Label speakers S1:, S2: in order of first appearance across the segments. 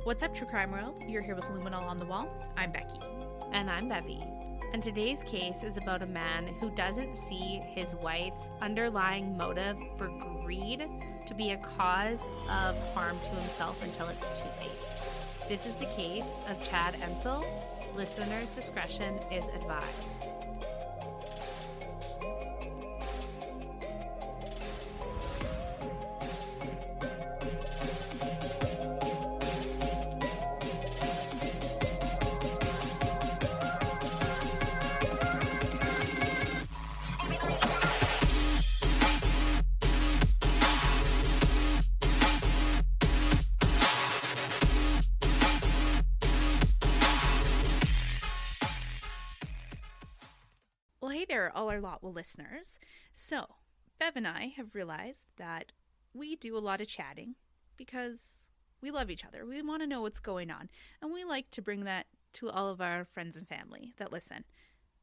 S1: What's up, True Crime World? You're here with Luminal on the Wall. I'm Becky.
S2: And I'm Bevy. And today's case is about a man who doesn't see his wife's underlying motive for greed to be a cause of harm to himself until it's too late. This is the case of Chad Entzel. Listener's discretion is advised.
S1: Well, hey there, all our Lotwell listeners. So, Bev and I have realized that we do a lot of chatting because we love each other. We want to know what's going on, and we like to bring that to all of our friends and family that listen.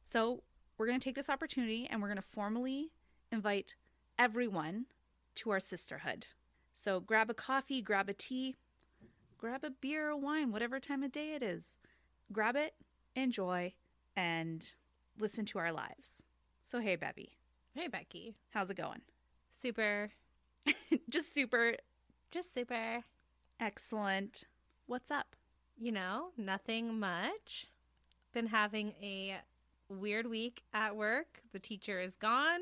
S1: So, we're going to take this opportunity and we're going to formally invite everyone to our sisterhood. So, grab a coffee, grab a tea, grab a beer or wine, whatever time of day it is. Grab it, enjoy, and listen to our lives. So, hey, Bevy.
S2: Hey, Becky.
S1: How's it going?
S2: Super.
S1: Just super.
S2: Just super.
S1: Excellent. What's up?
S2: You know, nothing much. Been having a weird week at work. The teacher is gone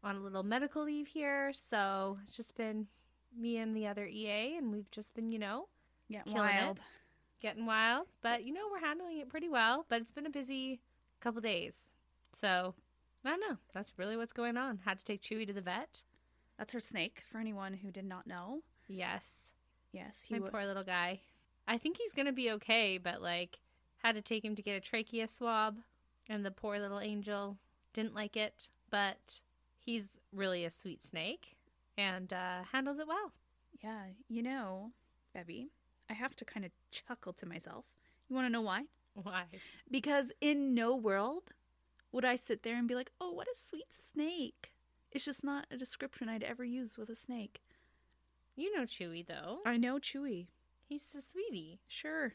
S2: on a little medical leave here. So it's just been me and the other EA, and we've just been,
S1: Getting
S2: killing
S1: wild.
S2: it. Getting wild. But, we're handling it pretty well. But it's been a busy couple days. So, I don't know. That's really what's going on. Had to take Chewy to the vet.
S1: That's her snake, for anyone who did not know.
S2: Yes.
S1: Yes,
S2: My poor little guy. I think he's going to be okay, but, had to take him to get a trachea swab, and the poor little angel didn't like it, but he's really a sweet snake and handles it well.
S1: Yeah, Bevy, I have to kind of chuckle to myself. You want to know why?
S2: Why?
S1: Because in no world would I sit there and be like, oh, what a sweet snake. It's just not a description I'd ever use with a snake.
S2: You know Chewy, though.
S1: I know Chewy.
S2: He's a sweetie.
S1: Sure.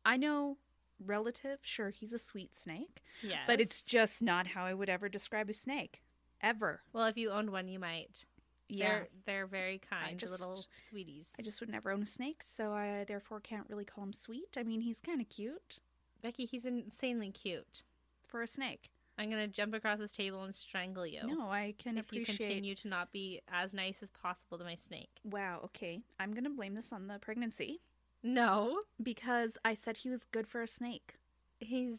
S1: I know relative. Sure, he's a sweet snake.
S2: Yes.
S1: But it's just not how I would ever describe a snake. Ever.
S2: Well, if you owned one, you might.
S1: Yeah.
S2: They're very kind little sweeties.
S1: I just would never own a snake, so I therefore can't really call him sweet. I mean, he's kind of cute.
S2: Becky, he's insanely cute.
S1: For a snake.
S2: I'm going to jump across this table and strangle you.
S1: No, I can appreciate...
S2: If you continue to not be as nice as possible to my snake.
S1: Wow, okay. I'm going to blame this on the pregnancy.
S2: No.
S1: Because I said he was good for a snake.
S2: He's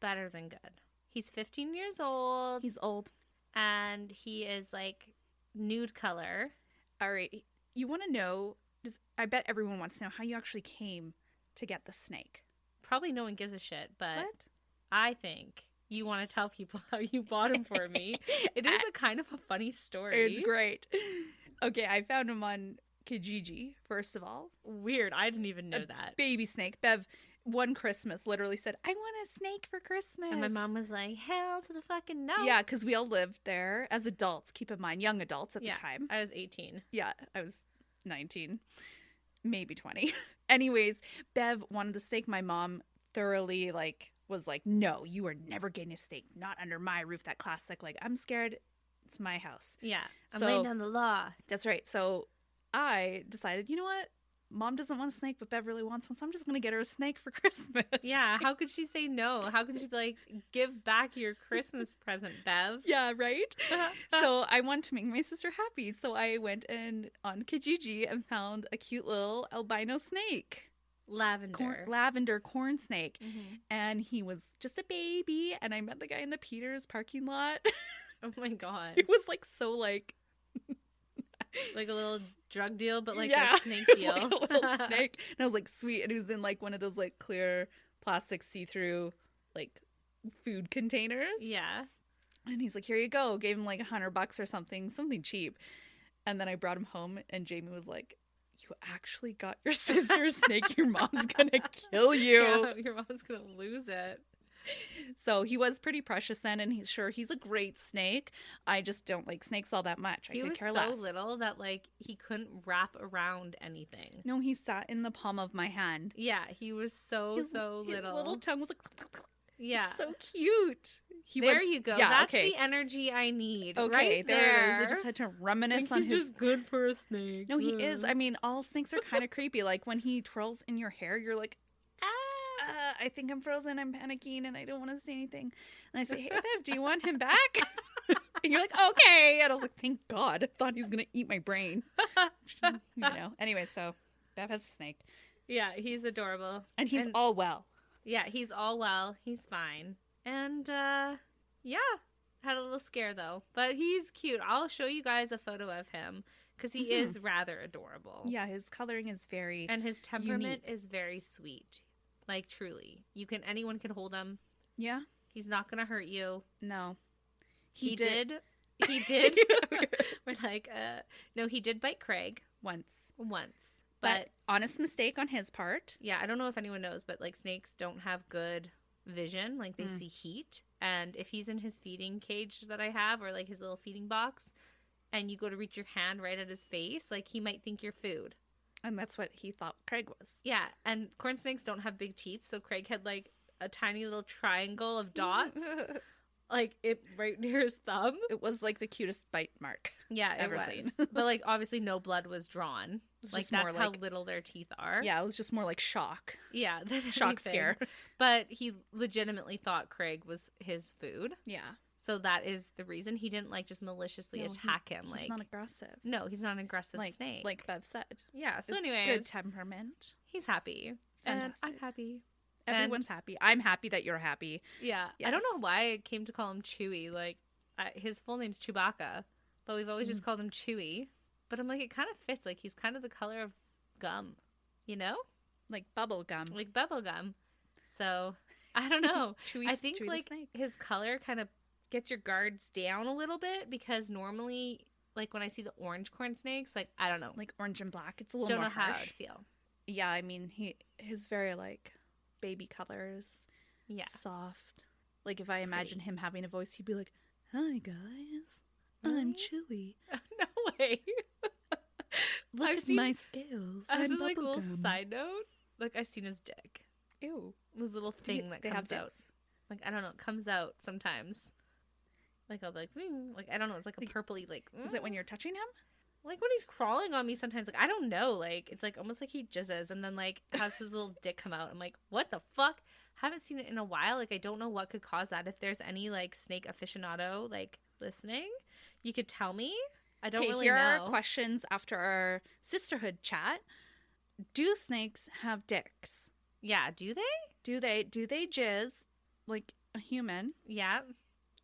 S2: better than good. He's 15 years old.
S1: He's old.
S2: And he is nude color.
S1: All right. You want to know, I bet everyone wants to know how you actually came to get the snake.
S2: Probably no one gives a shit, but
S1: what?
S2: I think you want to tell people how you bought him for me. It is a kind of a funny story.
S1: It's great. Okay, I found him on Kijiji, first of all.
S2: Weird. I didn't even know that.
S1: Baby snake. Bev, one Christmas, literally said, I want a snake for Christmas.
S2: And my mom was like, hell to the fucking no.
S1: Yeah, because we all lived there as adults. Keep in mind, young adults at the time.
S2: I was 18.
S1: Yeah, I was 19. Maybe 20. Anyways, Bev wanted the snake. My mom thoroughly, was like, no, you are never getting a snake. Not under my roof. That classic, I'm scared. It's my house.
S2: Yeah, I'm laying down the law.
S1: That's right. So I decided, you know what? Mom doesn't want a snake, but Bev really wants one, so I'm just going to get her a snake for Christmas.
S2: Yeah, how could she say no? How could she be like, give back your Christmas present, Bev?
S1: Yeah, right? So I wanted to make my sister happy, so I went on Kijiji and found a cute little albino snake.
S2: Lavender
S1: corn snake.
S2: Mm-hmm.
S1: And he was just a baby, and I met the guy in the Peters parking lot.
S2: Oh my God.
S1: It was so
S2: like a little drug deal, but a snake
S1: it was
S2: deal.
S1: Like a little snake. And I was like, sweet. And it was in one of those clear plastic see-through food containers.
S2: Yeah.
S1: And he's like, here you go. Gave him $100 or something cheap. And then I brought him home, and Jamie was like, you actually got your sister's snake. Your mom's gonna kill you.
S2: Yeah, your mom's gonna lose it.
S1: So he was pretty precious then, and he's a great snake. I just don't like snakes all that much.
S2: He was so little that like he couldn't wrap around anything.
S1: No, he sat in the palm of my hand.
S2: Yeah, he was so little.
S1: His little tongue was like,
S2: yeah,
S1: so cute.
S2: You go.
S1: Yeah,
S2: that's the energy I need.
S1: Okay,
S2: right
S1: there it is. I just had to reminisce on his.
S2: He's just good for a snake.
S1: No, he is. I mean, all snakes are kind of creepy. Like when he twirls in your hair, you're like, I think I'm frozen. I'm panicking, and I don't want to say anything. And I say, hey, Bev, do you want him back? And you're like, okay. And I was like, thank God. I thought he was gonna eat my brain. Anyway, so Bev has a snake.
S2: Yeah, he's adorable,
S1: and he's all well.
S2: Yeah, he's all well. He's fine. And, had a little scare, though. But he's cute. I'll show you guys a photo of him, because he is rather adorable.
S1: Yeah, his coloring is very
S2: and his temperament
S1: unique.
S2: is very sweet. Like, truly. Anyone can hold him.
S1: Yeah.
S2: He's not going to hurt you.
S1: No.
S2: He did. We're like, no, he did bite Craig.
S1: Once.
S2: But
S1: honest mistake on his part.
S2: Yeah, I don't know if anyone knows, but like snakes don't have good vision. Like they see heat. And if he's in his feeding cage that I have, or like his little feeding box, and you go to reach your hand right at his face, like he might think you're food.
S1: And that's what he thought Craig was.
S2: Yeah, and corn snakes don't have big teeth, so Craig had like a tiny little triangle of dots, like it right near his thumb.
S1: It was like the cutest bite mark.
S2: Yeah,
S1: ever
S2: seen.
S1: But
S2: like obviously no blood was drawn. Like that's how little their teeth are.
S1: Yeah, it was just more like shock.
S2: Yeah,
S1: shock scare.
S2: But he legitimately thought Craig was his food.
S1: Yeah.
S2: So that is the reason he didn't like just maliciously attack him.
S1: He's not aggressive.
S2: No, he's not an aggressive snake.
S1: Like Bev said.
S2: Yeah. So anyways,
S1: good temperament.
S2: He's happy.
S1: Fantastic.
S2: And I'm happy.
S1: Everyone's happy. I'm happy that you're happy.
S2: Yeah. Yes. I don't know why I came to call him Chewy. Like his full name's Chewbacca, but we've always just called him Chewy. But I'm like, it kind of fits. Like he's kind of the color of gum, you know?
S1: Like bubble gum.
S2: Like bubble gum. So I don't know.
S1: Chewy,
S2: I think
S1: Chewy
S2: like his color kind of gets your guards down a little bit, because normally like when I see the orange corn snakes, like I don't know,
S1: like orange and black, it's a little more harsh.
S2: Don't know how I'd feel.
S1: Yeah, I mean his very like baby colors.
S2: Yeah.
S1: Soft. Like if I imagine him having a voice, he'd be like, "Hi guys. I'm Chewy."
S2: No way.
S1: Look at my scales.
S2: As
S1: I'm
S2: a like little
S1: bubblegum.
S2: side note, like I've seen his dick.
S1: Ew.
S2: This little thing that comes out. Like I don't know, it comes out sometimes. Like I'll be like, like I don't know, it's like a purpley like.
S1: Is it when you're touching him?
S2: Like when he's crawling on me sometimes, like I don't know, like it's like almost like he jizzes and then like has his little dick come out. I'm like, what the fuck? Haven't seen it in a while. Like I don't know what could cause that. If there's any like snake aficionado like listening, you could tell me. I don't really know.
S1: Here are questions after our sisterhood chat. Do snakes have dicks?
S2: Yeah, do they?
S1: Do they jizz like a human?
S2: Yeah.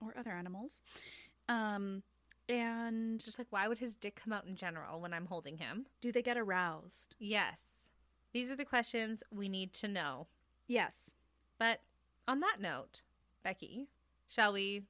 S1: Or other animals. And
S2: just like, why would his dick come out in general when I'm holding him?
S1: Do they get aroused?
S2: Yes. These are the questions we need to know.
S1: Yes.
S2: But on that note, Becky, shall we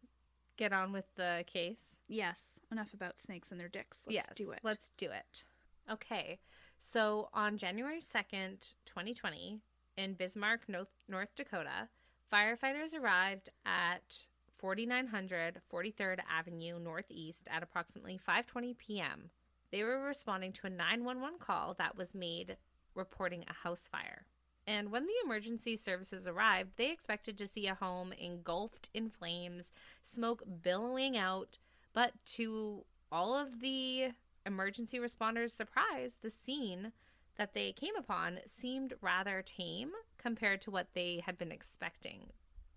S2: get on with the case?
S1: Yes. Enough about snakes and their dicks. Let's do it.
S2: Let's do it. Okay. So on January 2nd, 2020, in Bismarck, North Dakota, firefighters arrived at 4900 43rd Avenue Northeast at approximately 5:20 p.m. They were responding to a 911 call that was made reporting a house fire. And when the emergency services arrived, they expected to see a home engulfed in flames, smoke billowing out, but to all of the emergency responders' surprise, the scene that they came upon seemed rather tame compared to what they had been expecting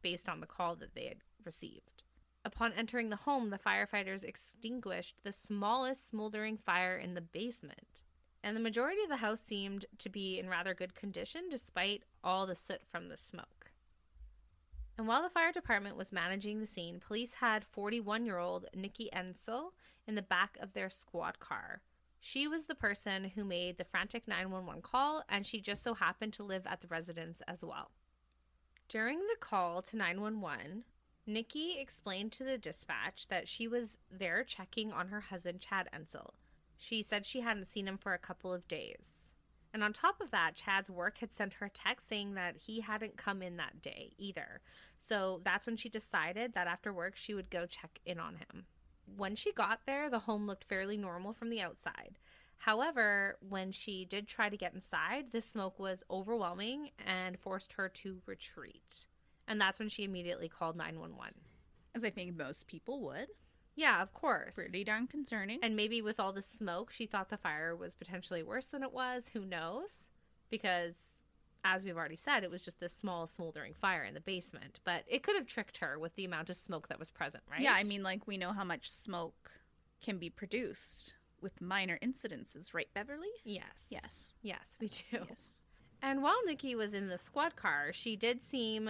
S2: based on the call that they had received. Upon entering the home, the firefighters extinguished the smallest smoldering fire in the basement. And the majority of the house seemed to be in rather good condition despite all the soot from the smoke. And while the fire department was managing the scene, police had 41-year-old Nikki Entzel in the back of their squad car. She was the person who made the frantic 911 call, and she just so happened to live at the residence as well. During the call to 911, Nikki explained to the dispatch that she was there checking on her husband, Chad Entzel. She said she hadn't seen him for a couple of days. And on top of that, Chad's work had sent her a text saying that he hadn't come in that day either. So that's when she decided that after work she would go check in on him. When she got there, the home looked fairly normal from the outside. However, when she did try to get inside, the smoke was overwhelming and forced her to retreat. And that's when she immediately called 911.
S1: As I think most people would.
S2: Yeah, of course.
S1: Pretty darn concerning.
S2: And maybe with all the smoke, she thought the fire was potentially worse than it was. Who knows? Because, as we've already said, it was just this small smoldering fire in the basement. But it could have tricked her with the amount of smoke that was present, right?
S1: Yeah, I mean, like, we know how much smoke can be produced with minor incidences, right, Beverly?
S2: Yes.
S1: Yes.
S2: Yes, we do.
S1: Yes.
S2: And while Nikki was in the squad car, she did seem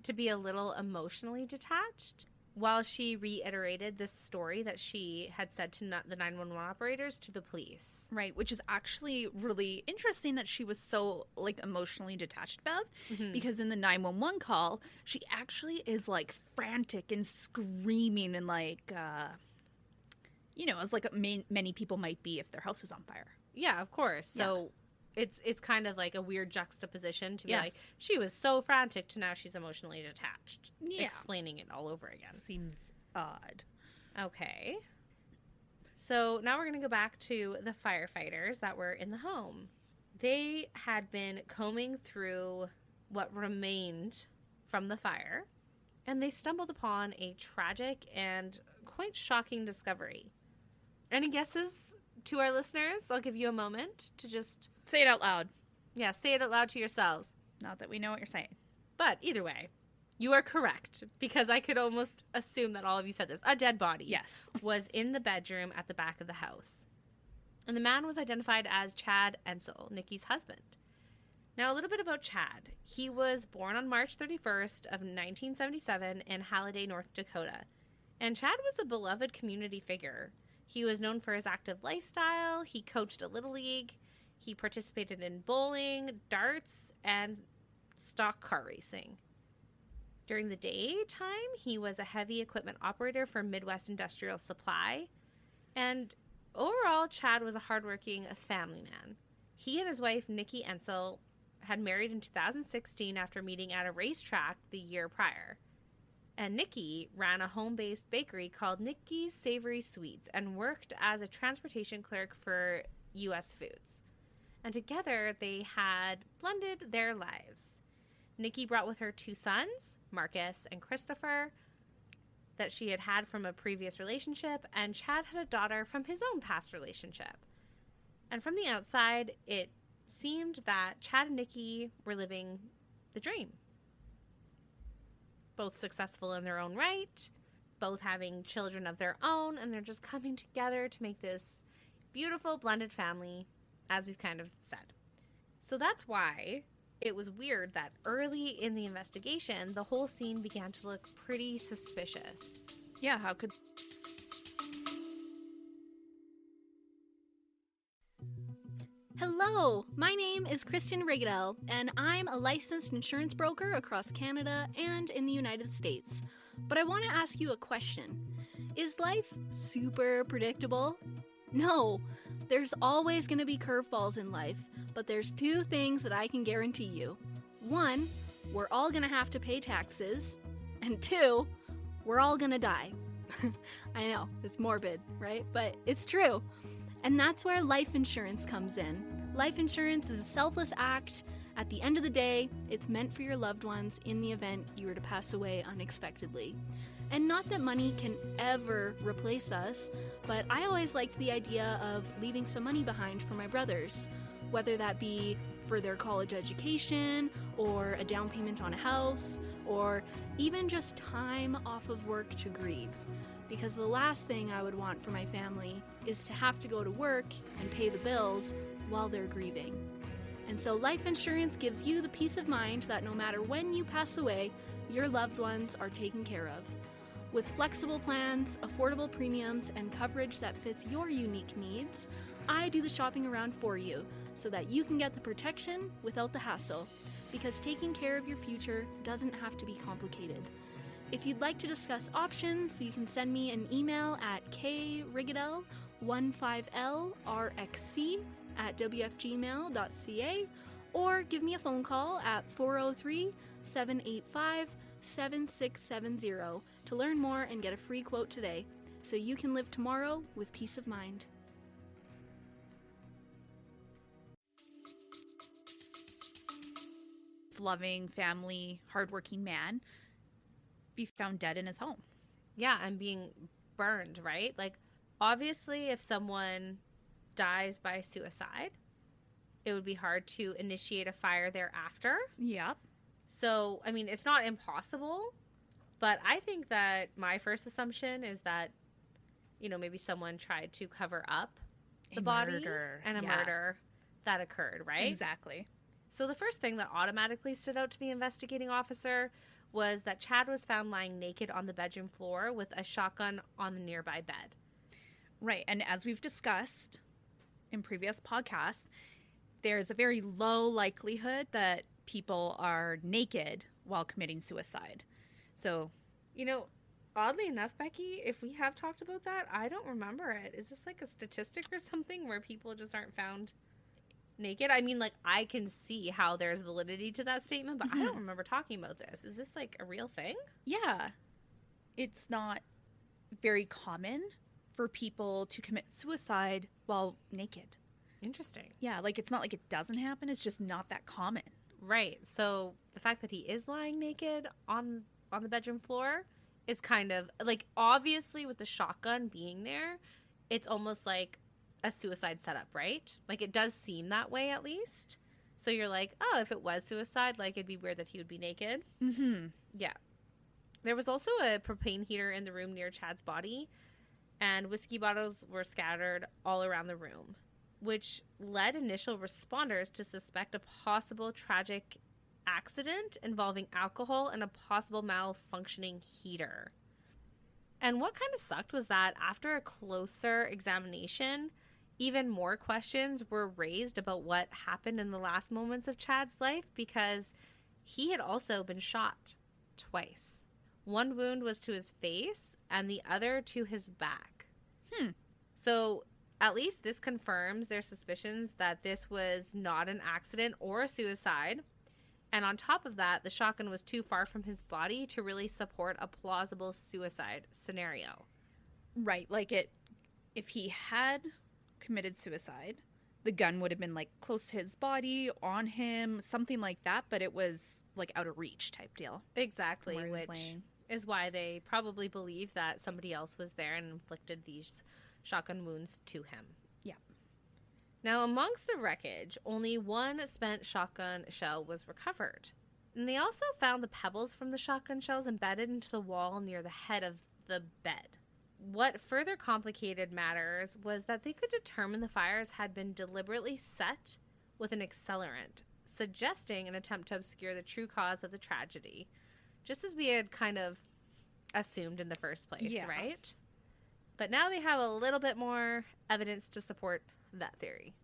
S2: to be a little emotionally detached while she reiterated this story that she had said to the 911 operators to the police.
S1: Right, which is actually really interesting that she was so, like, emotionally detached, Bev, because in the 911 call, she actually is, like, frantic and screaming and, like, as, like, many people might be if their house was on fire.
S2: Yeah, of course. So it's kind of like a weird juxtaposition to be
S1: Yeah.
S2: like, she was so frantic to now she's emotionally detached.
S1: Yeah.
S2: Explaining it all over again.
S1: Seems odd.
S2: Okay. So now we're going to go back to the firefighters that were in the home. They had been combing through what remained from the fire, and they stumbled upon a tragic and quite shocking discovery. Any guesses to our listeners? I'll give you a moment to just...
S1: Say it out loud.
S2: Yeah, say it out loud to yourselves.
S1: Not that we know what you're saying.
S2: But either way, you are correct, because I could almost assume that all of you said this. A dead body.
S1: Yes.
S2: Was in the bedroom at the back of the house. And the man was identified as Chad Entzel, Nikki's husband. Now, a little bit about Chad. He was born on March 31st of 1977 in Halliday, North Dakota. And Chad was a beloved community figure. He was known for his active lifestyle. He coached a Little League. He participated in bowling, darts, and stock car racing. During the daytime, he was a heavy equipment operator for Midwest Industrial Supply. And overall, Chad was a hardworking family man. He and his wife, Nikki Entzel, had married in 2016 after meeting at a racetrack the year prior. And Nikki ran a home-based bakery called Nikki's Savory Sweets and worked as a transportation clerk for U.S. Foods. And together, they had blended their lives. Nikki brought with her 2 sons, Marcus and Christopher, that she had had from a previous relationship, and Chad had a daughter from his own past relationship. And from the outside, it seemed that Chad and Nikki were living the dream. Both successful in their own right, both having children of their own, and they're just coming together to make this beautiful blended family, as we've kind of said. So that's why it was weird that early in the investigation, the whole scene began to look pretty suspicious.
S1: Yeah, how could...
S3: Hello, my name is Kristen Riguidel, and I'm a licensed insurance broker across Canada and in the United States. But I want to ask you a question. Is life super predictable? No, there's always going to be curveballs in life, but there's 2 things that I can guarantee you. 1, we're all going to have to pay taxes, and 2, we're all going to die. I know, it's morbid, right? But it's true. And that's where life insurance comes in. Life insurance is a selfless act. At the end of the day, it's meant for your loved ones in the event you were to pass away unexpectedly. And not that money can ever replace us, but I always liked the idea of leaving some money behind for my brothers, whether that be for their college education, or a down payment on a house, or even just time off of work to grieve. Because the last thing I would want for my family is to have to go to work and pay the bills while they're grieving. And so life insurance gives you the peace of mind that no matter when you pass away, your loved ones are taken care of. With flexible plans, affordable premiums, and coverage that fits your unique needs, I do the shopping around for you so that you can get the protection without the hassle. Because taking care of your future doesn't have to be complicated. If you'd like to discuss options, you can send me an email at kriguidel15lrxc at wfgmail.ca or give me a phone call at 403-785-7670 to learn more and get a free quote today so you can live tomorrow with peace of mind.
S1: Loving, family, hardworking man be found dead in his home.
S2: Yeah, and being burned, right? Like, obviously, if someone dies by suicide, it would be hard to initiate a fire thereafter.
S1: Yep.
S2: So, I mean, it's not impossible, but I think that my first assumption is that, you know, maybe someone tried to cover up the body and a murder that occurred, right?
S1: Exactly.
S2: So the first thing that automatically stood out to the investigating officer was that Chad was found lying naked on the bedroom floor with a shotgun on the nearby bed.
S1: Right. And as we've discussed in previous podcasts, there's a very low likelihood that people are naked while committing suicide. So,
S2: you know, oddly enough, Becky, if we have talked about that, I don't remember it. Is this like a statistic or something where people just aren't found naked? I mean, like, I can see how there's validity to that statement, but I don't remember talking about this. Is this like a real thing?
S1: Yeah. It's not very common for people to commit suicide while naked.
S2: Interesting.
S1: Yeah, like, it's not like it doesn't happen. It's just not that common.
S2: Right. So the fact that he is lying naked on the bedroom floor is kind of like, obviously with the shotgun being there, it's almost like a suicide setup, right? Like, it does seem that way, at least. So you're like, oh, if it was suicide, like, it'd be weird that he would be naked.
S1: Mm-hmm.
S2: Yeah. There was also a propane heater in the room near Chad's body, and whiskey bottles were scattered all around the room, which led initial responders to suspect a possible tragic accident involving alcohol and a possible malfunctioning heater. And what kind of sucked was that after a closer examination, even more questions were raised about what happened in the last moments of Chad's life, because he had also been shot twice. One wound was to his face and the other to his back. So at least this confirms their suspicions that this was not an accident or a suicide. And on top of that, the shotgun was too far from his body to really support a plausible suicide scenario.
S1: Right. Like, if he had committed suicide, the gun would have been, like, close to his body, on him, something like that, but it was, like, out of reach type deal.
S2: Exactly, which is why they probably believe that somebody else was there and inflicted these shotgun wounds to him.
S1: Yeah.
S2: Now, amongst the wreckage, only one spent shotgun shell was recovered. And they also found the pebbles from the shotgun shells embedded into the wall near the head of the bed. What further complicated matters was that they could determine the fires had been deliberately set with an accelerant, suggesting an attempt to obscure the true cause of the tragedy, just as we had kind of assumed in the first place, right? But now they have a little bit more evidence to support that theory.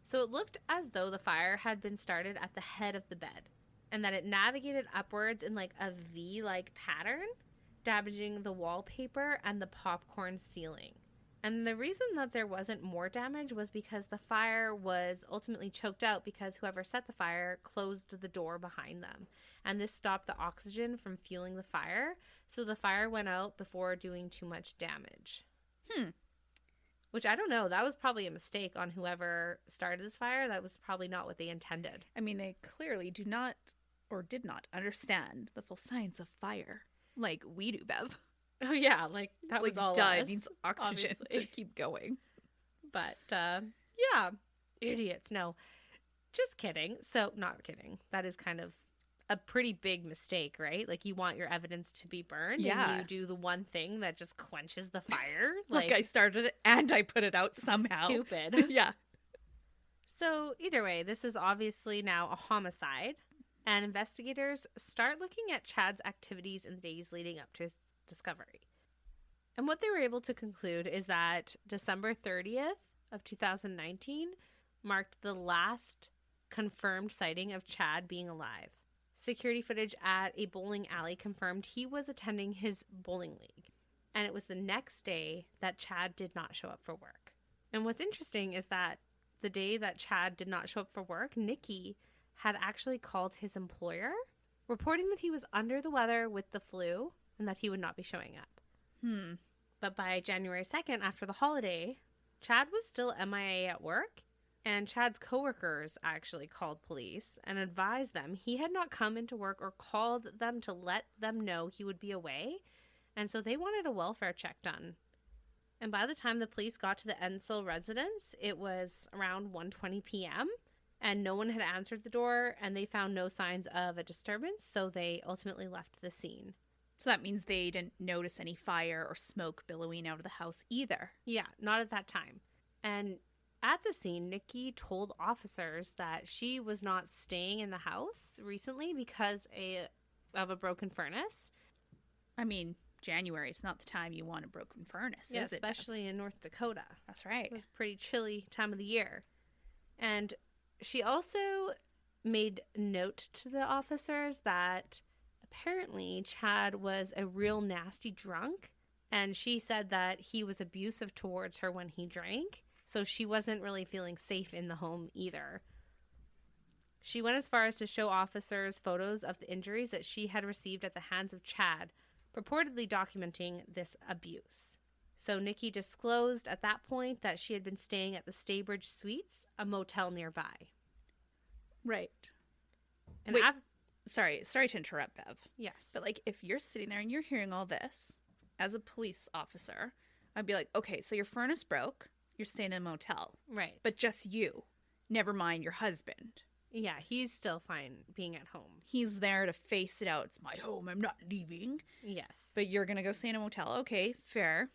S2: So it looked as though the fire had been started at the head of the bed, and that it navigated upwards in like a V-like pattern, damaging the wallpaper and the popcorn ceiling. And the reason that there wasn't more damage was because the fire was ultimately choked out because whoever set the fire closed the door behind them. And this stopped the oxygen from fueling the fire, so the fire went out before doing too much damage. Which, I don't know, that was probably a mistake on whoever started this fire. That was probably not what they intended.
S1: I mean, they clearly do not or did not understand the full science of fire like we do, Bev.
S2: Oh, yeah, like, that was all
S1: duh,
S2: us,
S1: it needs oxygen
S2: obviously.
S1: to keep going.
S2: But, yeah, idiots. No, just kidding. So, not kidding. That is kind of a pretty big mistake, right? Like, you want your evidence to be burned, and you do the one thing that just quenches the fire.
S1: Like, I started it and I put it out somehow.
S2: Stupid.
S1: Yeah.
S2: So, either way, this is obviously now a homicide, and investigators start looking at Chad's activities in the days leading up to his discovery. And what they were able to conclude is that December 30th of 2019 marked the last confirmed sighting of Chad being alive. Security footage at a bowling alley confirmed he was attending his bowling league. And it was the next day that Chad did not show up for work. And what's interesting is that the day that Chad did not show up for work, Nikki had actually called his employer, reporting that he was under the weather with the flu and that he would not be showing up. But by January 2nd, after the holiday, Chad was still MIA at work, and Chad's coworkers actually called police and advised them he had not come into work or called them to let them know he would be away, and so they wanted a welfare check done. And by the time the police got to the Entzel residence, it was around 1:20 p.m., and no one had answered the door, and they found no signs of a disturbance, so they ultimately left the scene.
S1: So that means they didn't notice any fire or smoke billowing out of the house either.
S2: Yeah, not at that time. And at the scene, Nikki told officers that she was not staying in the house recently because of a broken furnace.
S1: I mean, January is not the time you want a broken furnace,
S2: Yeah,
S1: is it?
S2: especially in North Dakota.
S1: That's right.
S2: It was a pretty chilly time of the year. And she also made note to the officers that apparently Chad was a real nasty drunk, and she said that he was abusive towards her when he drank, so she wasn't really feeling safe in the home either. She went as far as to show officers photos of the injuries that she had received at the hands of Chad, purportedly documenting this abuse. So Nikki disclosed at that point that she had been staying at the Staybridge Suites, a motel nearby.
S1: Right.
S2: And
S1: Wait, sorry to interrupt, Bev.
S2: yes.
S1: But, like, if you're sitting there and you're hearing all this, as a police officer, I'd be like, okay, so your furnace broke, you're staying in a motel.
S2: Right.
S1: But just you. Never mind your husband.
S2: Yeah, he's still fine being at home.
S1: He's there to face it out. It's my home. I'm not leaving.
S2: Yes.
S1: But you're going to go stay in a motel. Okay, fair.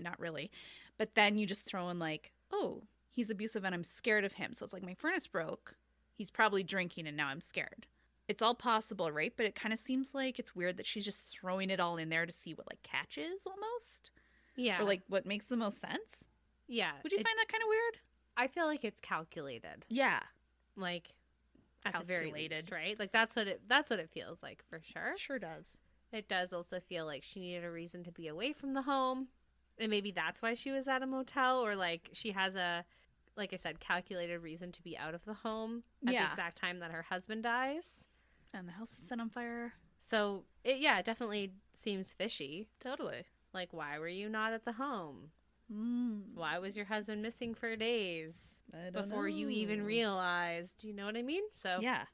S1: Not really. But then you just throw in, like, oh, he's abusive and I'm scared of him. So it's like my furnace broke. He's probably drinking and now I'm scared. It's all possible, right? But it kind of seems like it's weird that she's just throwing it all in there to see what, like, catches almost.
S2: Yeah.
S1: Or, like, what makes the most sense.
S2: Yeah.
S1: Would you find that kind of weird?
S2: I feel like it's calculated.
S1: Yeah.
S2: Like, at the very
S1: Calculated.
S2: least, right? Like, that's what it feels like, for sure.
S1: Sure does.
S2: It does also feel like she needed a reason to be away from the home. And maybe that's why she was at a motel, or, like, she has a, like I said, calculated reason to be out of the home at the exact time that her husband dies.
S1: And the house is set on fire.
S2: So, it definitely seems fishy.
S1: Totally.
S2: Like, why were you not at the home? Why was your husband missing for days before you even realized? You know what I mean? So
S1: yeah,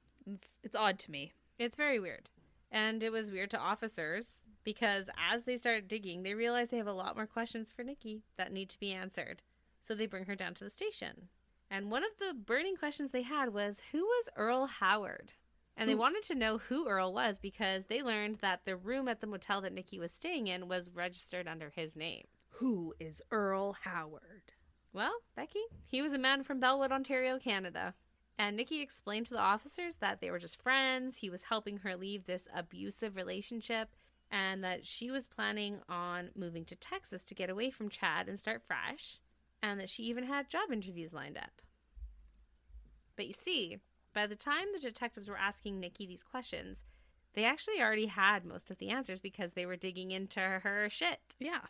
S1: it's odd to me.
S2: It's very weird. And it was weird to officers because as they start digging, they realize they have a lot more questions for Nikki that need to be answered. So they bring her down to the station. And one of the burning questions they had was, who was Earl Howard? And they wanted to know who Earl was because they learned that the room at the motel that Nikki was staying in was registered under his name.
S1: Who is Earl Howard?
S2: Well, Becky, he was a man from Bellwood, Ontario, Canada. And Nikki explained to the officers that they were just friends. He was helping her leave this abusive relationship and that she was planning on moving to Texas to get away from Chad and start fresh, and that she even had job interviews lined up. But you see, by the time the detectives were asking Nikki these questions, they actually already had most of the answers because they were digging into her shit.
S1: Yeah.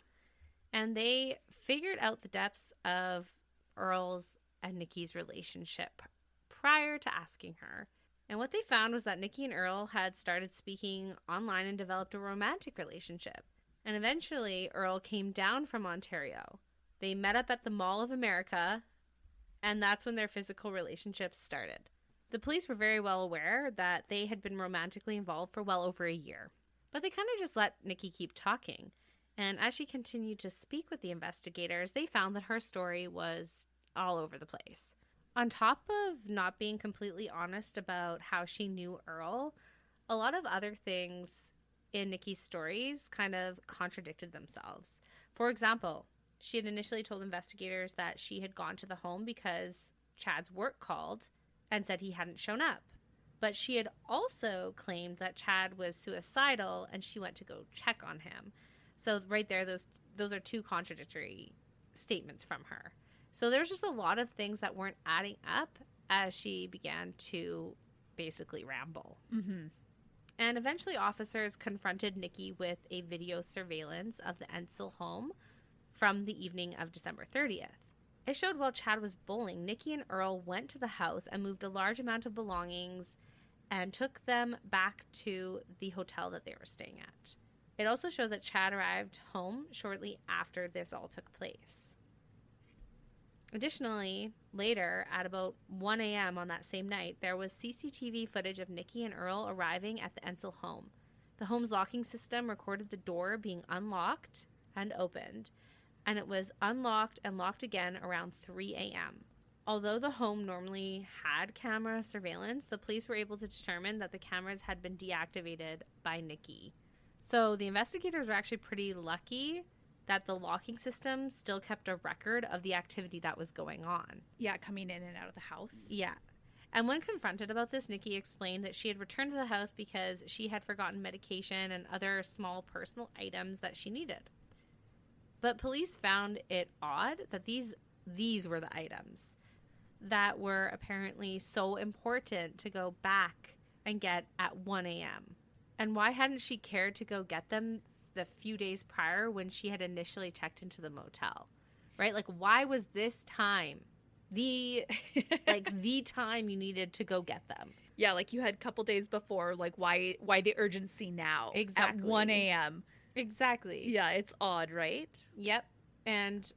S2: And they figured out the depths of Earl's and Nikki's relationship prior to asking her. And what they found was that Nikki and Earl had started speaking online and developed a romantic relationship. And eventually, Earl came down from Ontario. They met up at the Mall of America, and that's when their physical relationship started. The police were very well aware that they had been romantically involved for well over a year. But they kind of just let Nikki keep talking. And as she continued to speak with the investigators, they found that her story was all over the place. On top of not being completely honest about how she knew Earl, a lot of other things in Nikki's stories kind of contradicted themselves. For example, she had initially told investigators that she had gone to the home because Chad's work called and said he hadn't shown up. But she had also claimed that Chad was suicidal and she went to go check on him. So right there, those are two contradictory statements from her. So there's just a lot of things that weren't adding up as she began to basically ramble.
S1: Mm-hmm.
S2: And eventually officers confronted Nikki with a video surveillance of the Entzel home from the evening of December 30th. It showed while Chad was bowling, Nikki and Earl went to the house and moved a large amount of belongings and took them back to the hotel that they were staying at. It also showed that Chad arrived home shortly after this all took place. Additionally, later, at about 1 a.m. on that same night, there was CCTV footage of Nikki and Earl arriving at the Entzel home. The home's locking system recorded the door being unlocked and opened, and it was unlocked and locked again around 3 a.m. Although the home normally had camera surveillance, the police were able to determine that the cameras had been deactivated by Nikki. So the investigators were actually pretty lucky that the locking system still kept a record of the activity that was going on.
S1: Yeah, coming in and out of the house.
S2: Yeah. And when confronted about this, Nikki explained that she had returned to the house because she had forgotten medication and other small personal items that she needed. But police found it odd that these were the items that were apparently so important to go back and get at 1 a.m. And why hadn't she cared to go get them the few days prior when she had initially checked into the motel? Right? Like, why was this time the time you needed to go get them?
S1: Yeah, like you had a couple days before, like why the urgency now?
S2: Exactly.
S1: At 1 a.m.
S2: Exactly.
S1: Yeah, it's odd, right?
S2: Yep. And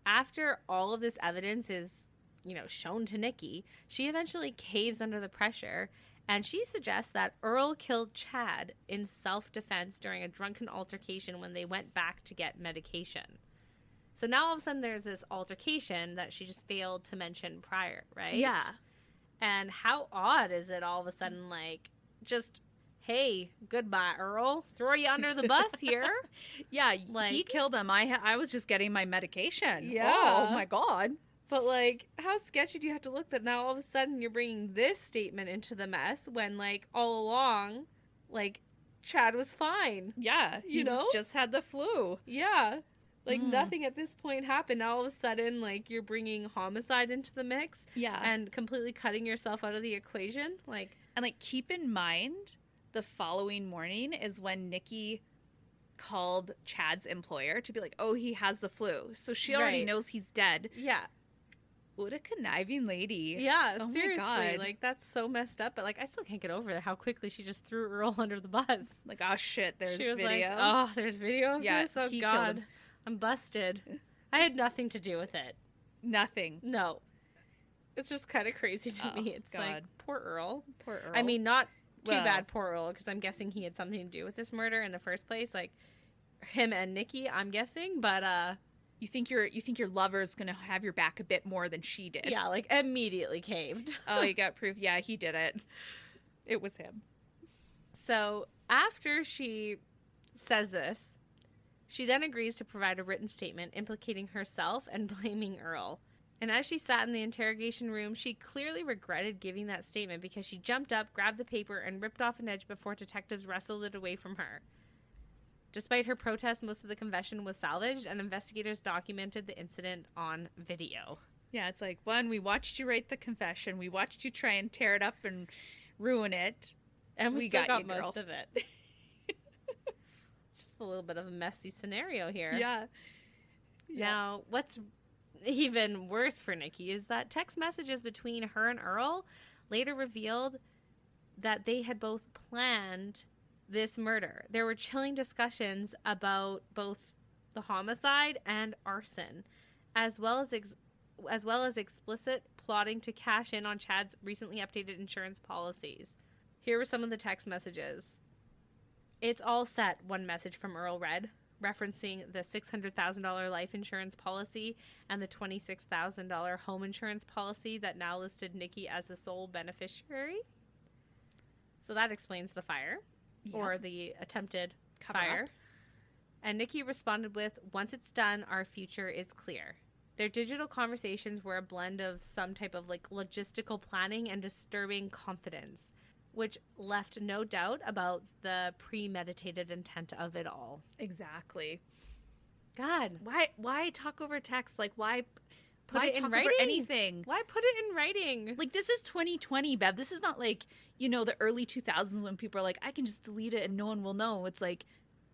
S2: after all of this evidence is, shown to Nikki, she eventually caves under the pressure, and she suggests that Earl killed Chad in self-defense during a drunken altercation when they went back to get medication. So now all of a sudden there's this altercation that she just failed to mention prior, right?
S1: Yeah.
S2: And how odd is it all of a sudden, like, just, hey, goodbye, Earl. Throw you under the bus here.
S1: Yeah,
S2: like,
S1: he killed him. I was just getting my medication.
S2: Yeah.
S1: Oh, my God.
S2: But, like, how sketchy do you have to look that now all of a sudden you're bringing this statement into the mess when, like, all along, like, Chad was fine.
S1: Yeah, he just had the flu.
S2: Yeah. Like, nothing at this point happened. Now, all of a sudden, like, you're bringing homicide into the mix.
S1: Yeah.
S2: And completely cutting yourself out of the equation.
S1: And, like, keep in mind, the following morning is when Nikki called Chad's employer to be like, oh, he has the flu. So she already knows he's dead.
S2: Yeah.
S1: What a conniving lady.
S2: Yeah,
S1: oh
S2: seriously.
S1: My God.
S2: Like, that's so messed up. But, like, I still can't get over how quickly she just threw Earl under the bus.
S1: Like, oh, shit, there's
S2: she was
S1: video.
S2: Like, oh, there's video of this? Oh,
S1: he killed
S2: God.
S1: him.
S2: I'm busted. I had nothing to do with it.
S1: Nothing.
S2: No. It's just kind of crazy to me. It's
S1: God.
S2: like, poor Earl.
S1: Poor Earl.
S2: I mean, not too bad, poor Earl, because I'm guessing he had something to do with this murder in the first place. Like, him and Nikki, I'm guessing. But,
S1: You think your lover's gonna have your back a bit more than she did.
S2: Yeah, like, immediately caved.
S1: Oh, you got proof? Yeah, he did it. It was him.
S2: So, after she says this, she then agrees to provide a written statement implicating herself and blaming Earl. And as she sat in the interrogation room, she clearly regretted giving that statement because she jumped up, grabbed the paper, and ripped off an edge before detectives wrestled it away from her. Despite her protest, most of the confession was salvaged, and investigators documented the incident on video.
S1: Yeah, it's like, one, we watched you write the confession. We watched you try and tear it up and ruin it.
S2: And we
S1: still
S2: got
S1: you, girl.
S2: most of it. Just a little bit of a messy scenario here.
S1: Yeah.
S2: Now, what's even worse for Nikki is that text messages between her and Earl later revealed that they had both planned this murder. There were chilling discussions about both the homicide and arson, as well as explicit plotting to cash in on Chad's recently updated insurance policies. Here were some of the text messages. It's all set, one message from Earl read, referencing the $600,000 life insurance policy and the $26,000 home insurance policy that now listed Nikki as the sole beneficiary. So that explains the fire, or the attempted fire. And Nikki responded with, once it's done, our future is clear. Their digital conversations were a blend of some type of like logistical planning and disturbing confidence, which left no doubt about the premeditated intent of it all.
S1: Exactly.
S2: God.
S1: Why talk over text? Like, why
S2: it in
S1: talk
S2: writing?
S1: over anything?
S2: Why put it in writing?
S1: Like, this is 2020, Bev. This is not like, the early 2000s when people are like, I can just delete it and no one will know. It's like,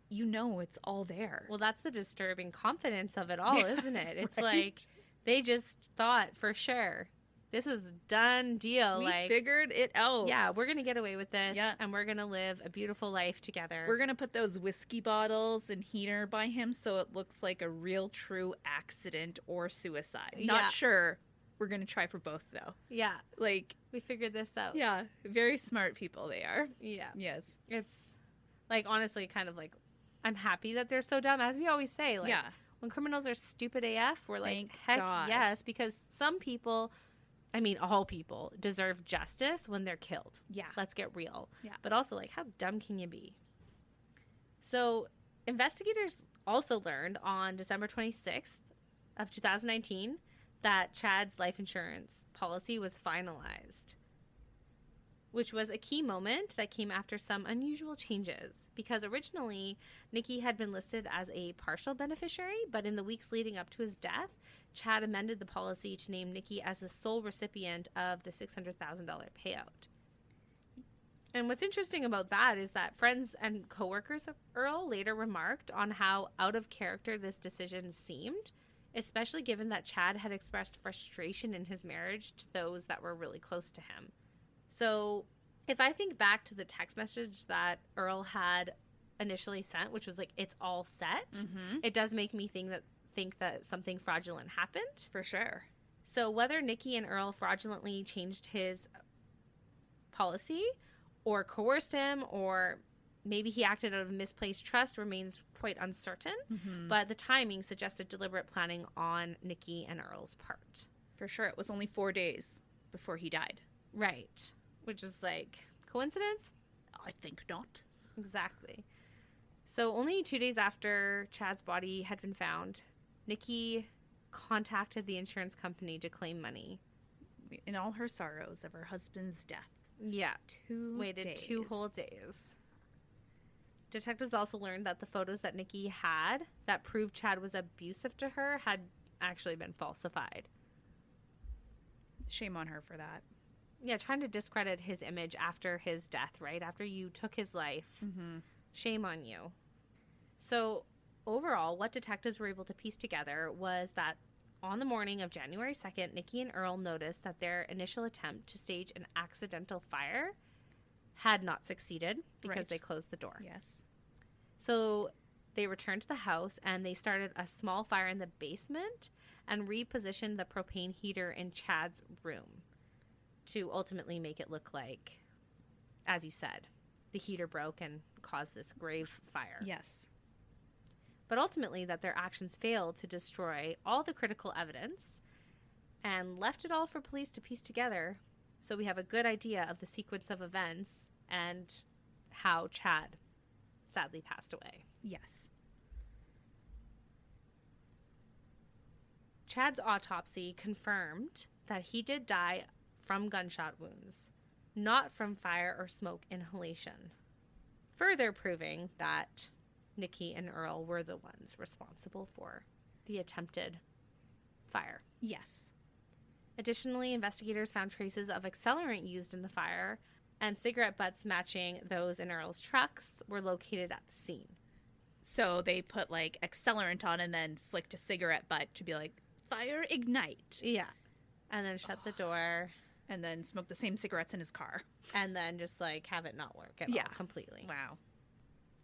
S1: it's all there.
S2: Well, that's the disturbing confidence of it all, isn't it? It's like, They just thought for sure this was a done deal.
S1: We
S2: like,
S1: figured it out.
S2: yeah, we're going to get away with this.
S1: Yeah.
S2: And we're going to live a beautiful life together.
S1: We're going to put those whiskey bottles and heater by him so it looks like a real true accident or suicide.
S2: Yeah.
S1: Not sure. We're going to try for both, though.
S2: Yeah.
S1: Like,
S2: We figured this out.
S1: yeah, very smart people they are.
S2: Yeah.
S1: Yes.
S2: It's like, honestly, kind of like, I'm happy that they're so dumb. As we always say, like,
S1: Yeah.
S2: when criminals are stupid AF, we're like,
S1: Thank
S2: heck
S1: God.
S2: yes, because some people, I mean, all people deserve justice when they're killed.
S1: Yeah.
S2: Let's get real.
S1: Yeah.
S2: But also, like, how dumb can you be? So, investigators also learned on December 26th of 2019 that Chad's life insurance policy was finalized, which was a key moment that came after some unusual changes, because originally Nikki had been listed as a partial beneficiary, but in the weeks leading up to his death, Chad amended the policy to name Nikki as the sole recipient of the $600,000 payout. And what's interesting about that is that friends and coworkers of Earl later remarked on how out of character this decision seemed, especially given that Chad had expressed frustration in his marriage to those that were really close to him. So if I think back to the text message that Earl had initially sent, which was like, it's all set, it does make me think that something fraudulent happened.
S1: For sure.
S2: So whether Nikki and Earl fraudulently changed his policy or coerced him, or maybe he acted out of misplaced trust, remains quite uncertain. But the timing suggested deliberate planning on Nikki and Earl's part.
S1: For sure. It was only 4 days before he died.
S2: Right. Which is like, coincidence?
S1: I think not.
S2: Exactly. So only 2 days after Chad's body had been found, Nikki contacted the insurance company to claim money.
S1: In all her sorrows of her husband's death.
S2: Yeah.
S1: 2
S2: Waited
S1: days.
S2: 2 whole days. Detectives also learned that the photos that Nikki had that proved Chad was abusive to her had actually been falsified.
S1: Shame on her for that.
S2: Yeah, trying to discredit his image after his death, right? After you took his life. Shame on you. So overall, what detectives were able to piece together was that on the morning of January 2nd, Nikki and Earl noticed that their initial attempt to stage an accidental fire had not succeeded because
S1: Right.
S2: they closed the door.
S1: Yes.
S2: So they returned to the house and they started a small fire in the basement and repositioned the propane heater in Chad's room to ultimately make it look like, as you said, the heater broke and caused this grave fire.
S1: Yes.
S2: But ultimately that their actions failed to destroy all the critical evidence and left it all for police to piece together, so we have a good idea of the sequence of events and how Chad sadly passed away.
S1: Yes.
S2: Chad's autopsy confirmed that he did die from gunshot wounds, not from fire or smoke inhalation, further proving that Nikki and Earl were the ones responsible for the attempted fire.
S1: Yes.
S2: Additionally, investigators found traces of accelerant used in the fire, and cigarette butts matching those in Earl's trucks were located at the scene.
S1: So they put like accelerant on and then flicked a cigarette butt to be like, fire ignite.
S2: Yeah. And then shut the door.
S1: And then smoke the same cigarettes in his car.
S2: And then just like have it not work at all completely.
S1: Wow.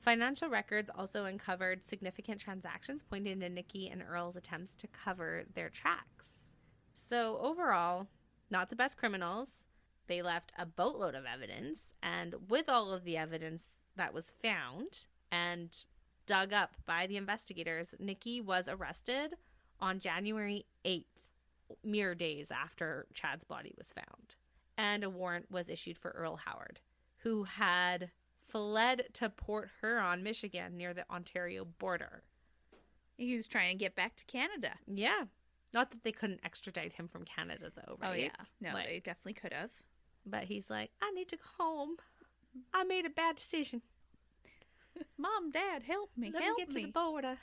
S2: Financial records also uncovered significant transactions pointing to Nikki and Earl's attempts to cover their tracks. So overall, not the best criminals. They left a boatload of evidence, and with all of the evidence that was found and dug up by the investigators, Nikki was arrested on January 8th, mere days after Chad's body was found. And a warrant was issued for Earl Howard, who had fled to Port Huron, Michigan, near the Ontario border.
S1: He was trying to get back to Canada.
S2: Yeah. Not that they couldn't extradite him from Canada, though, right?
S1: Oh, yeah. No,
S2: Like,
S1: they definitely could have.
S2: But he's like, I need to go home. I made a bad decision.
S1: Mom, Dad, help me.
S2: Let
S1: help
S2: me get to the border.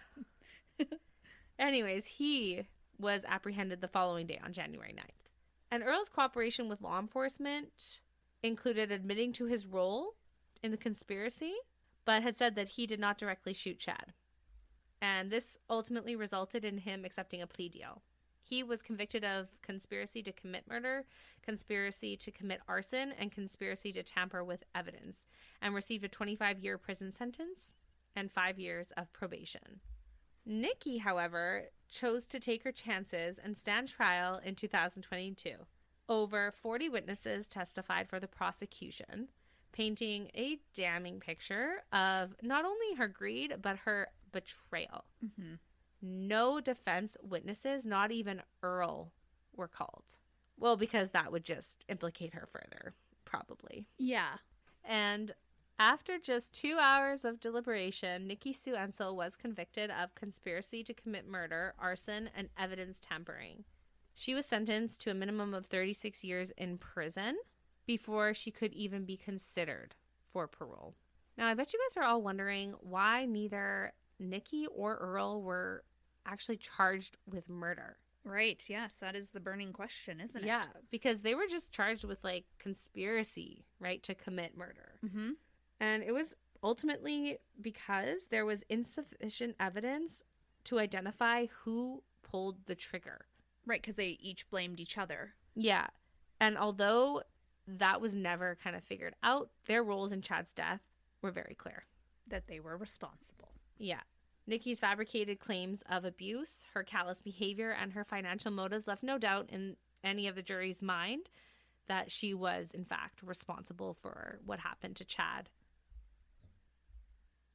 S2: Anyways, he was apprehended the following day on January 9th. And Earl's cooperation with law enforcement included admitting to his role in the conspiracy, but had said that he did not directly shoot Chad. And this ultimately resulted in him accepting a plea deal. He was convicted of conspiracy to commit murder, conspiracy to commit arson, and conspiracy to tamper with evidence, and received a 25-year prison sentence and 5 years of probation. Nikki, however, chose to take her chances and stand trial in 2022. Over 40 witnesses testified for the prosecution, painting a damning picture of not only her greed, but her betrayal.
S1: Mm-hmm.
S2: No defense witnesses, not even Earl, were called. Well, because that would just implicate her further, probably.
S1: Yeah.
S2: And after just 2 hours of deliberation, Nikki Sue Entzel was convicted of conspiracy to commit murder, arson, and evidence tampering. She was sentenced to a minimum of 36 years in prison before she could even be considered for parole. Now, I bet you guys are all wondering why neither Nikki or Earl were actually charged with murder.
S1: Right. Yes, that is the burning question, isn't it?
S2: Yeah, because they were just charged with like conspiracy, right, to commit murder.
S1: Mm-hmm.
S2: And it was ultimately because there was insufficient evidence to identify who pulled the trigger.
S1: Right, because they each blamed each other.
S2: Yeah. And although that was never kind of figured out, their roles in Chad's death were very clear.
S1: That they were responsible.
S2: Yeah. Nikki's fabricated claims of abuse, her callous behavior, and her financial motives left no doubt in any of the jury's mind that she was, in fact, responsible for what happened to Chad.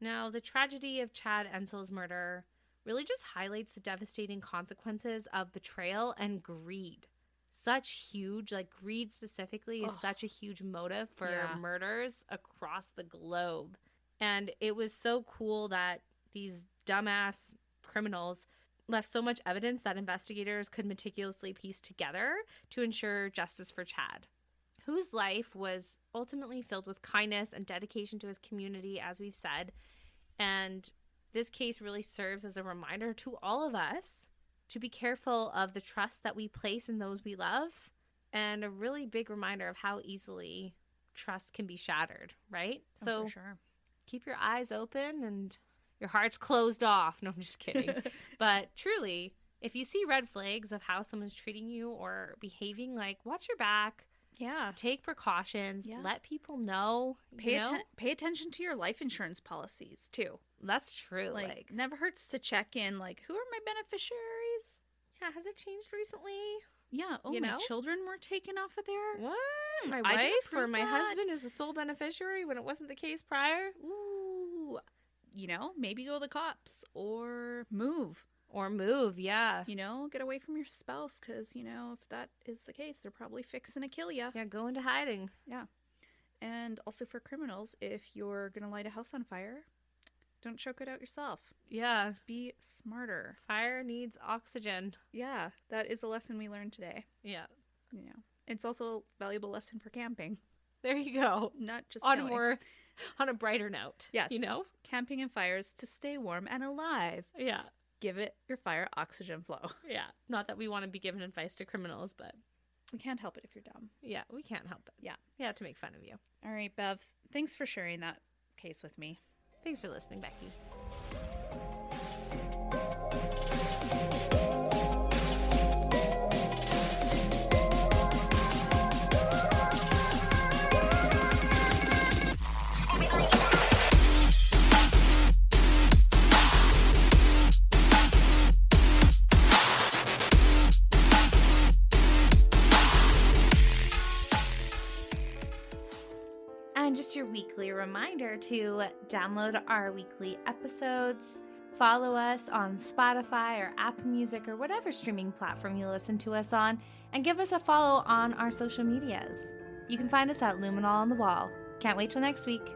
S2: Now, the tragedy of Chad Entzel's murder really just highlights the devastating consequences of betrayal and greed. Such huge, like greed specifically, is such a huge motive for murders across the globe. And it was so cool that these dumbass criminals left so much evidence that investigators could meticulously piece together to ensure justice for Chad, whose life was ultimately filled with kindness and dedication to his community, as we've said. And this case really serves as a reminder to all of us to be careful of the trust that we place in those we love, and a really big reminder of how easily trust can be shattered, right? So
S1: for sure.
S2: Keep your eyes open and your heart's closed off. No, I'm just kidding. But truly, if you see red flags of how someone's treating you or behaving, like, watch your back.
S1: Yeah.
S2: Take precautions.
S1: Yeah.
S2: Let people know.
S1: Pay attention to your life insurance policies, too.
S2: That's true.
S1: Like, never hurts to check in, like, who are my beneficiaries?
S2: Yeah, has it changed recently?
S1: Yeah. Oh, my children were taken off of there?
S2: What? My wife or my husband is the sole beneficiary when it wasn't the case prior?
S1: Ooh. Maybe go to the cops or move.
S2: Yeah.
S1: Get away from your spouse because, if that is the case, they're probably fixing to kill you.
S2: Yeah, go into hiding.
S1: Yeah. And also for criminals, if you're going to light a house on fire, don't choke it out yourself.
S2: Yeah.
S1: Be smarter.
S2: Fire needs oxygen.
S1: Yeah, that is a lesson we learned today.
S2: Yeah.
S1: It's also a valuable lesson for camping.
S2: There you go.
S1: Not just
S2: on a brighter note.
S1: Yes. Camping and fires to stay warm and alive.
S2: Yeah.
S1: Give it your fire oxygen flow.
S2: Yeah. Not that we want to be giving advice to criminals, but
S1: we can't help it if you're dumb.
S2: Yeah, we can't help it.
S1: Yeah.
S2: We have to make fun of you.
S1: All right, Bev. Thanks for sharing that case with me.
S2: Thanks for listening, Becky. And just your weekly reminder to download our weekly episodes, follow us on Spotify or Apple Music or whatever streaming platform you listen to us on, and give us a follow on our social medias. You can find us at Luminol on the Wall. Can't wait till next week.